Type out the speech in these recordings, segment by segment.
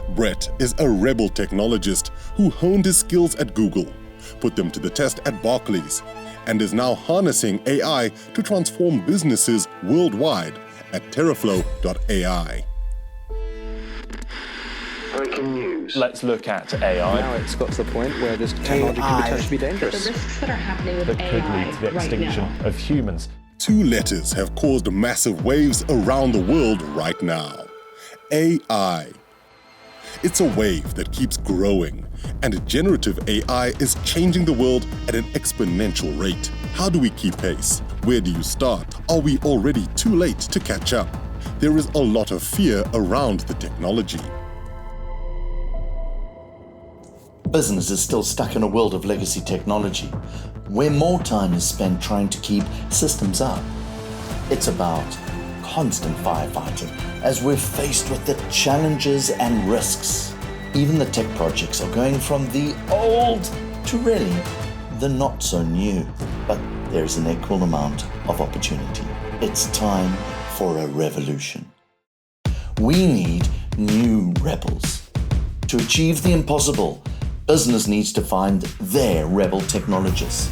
Brett is a Rebel Technologist who honed his skills at Google, put them to the test at Barclays, and is now harnessing AI to transform businesses worldwide at Teraflow.ai. Breaking news. Let's look at AI. Now it's got to the point where this technology could potentially be dangerous. The risks that are happening with that AI could lead to the extinction right now. of humans. 2 letters have caused massive waves around the world right now. AI. It's a wave that keeps growing, and generative AI is changing the world at an exponential rate. How do we keep pace? Where do you start? Are we already too late to catch up? There is a lot of fear around the technology. Business is still stuck in a world of legacy technology, where more time is spent trying to keep systems up. It's about constant firefighting as we're faced with the challenges and risks. Even the tech projects are going from the old to really the not so new. But there's an equal amount of opportunity. It's time for a revolution. We need new rebels. To achieve the impossible, business needs to find their Rebel Technologists.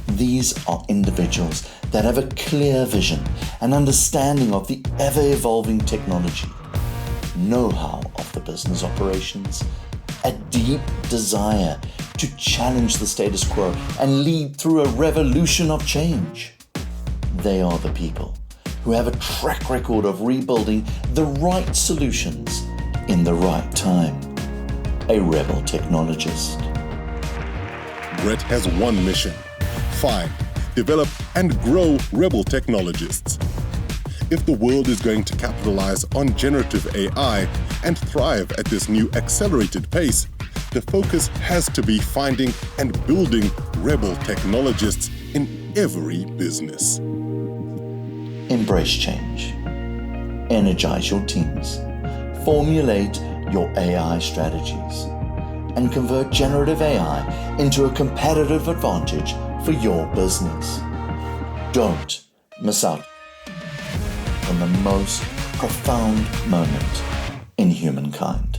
These are individuals that have a clear vision and understanding of the ever-evolving technology, know-how of the business operations, a deep desire to challenge the status quo and lead through a revolution of change. They are the people who have a track record of rebuilding the right solutions in the right time. A Rebel Technologist. Brett has one mission: find, develop, and grow Rebel Technologists. If the world is going to capitalize on generative AI and thrive at this new accelerated pace, the focus has to be finding and building Rebel Technologists in every business. Embrace change. Energize your teams. Formulate your AI strategies. And convert generative AI into a competitive advantage for your business. Don't miss out on the most profound moment in humankind.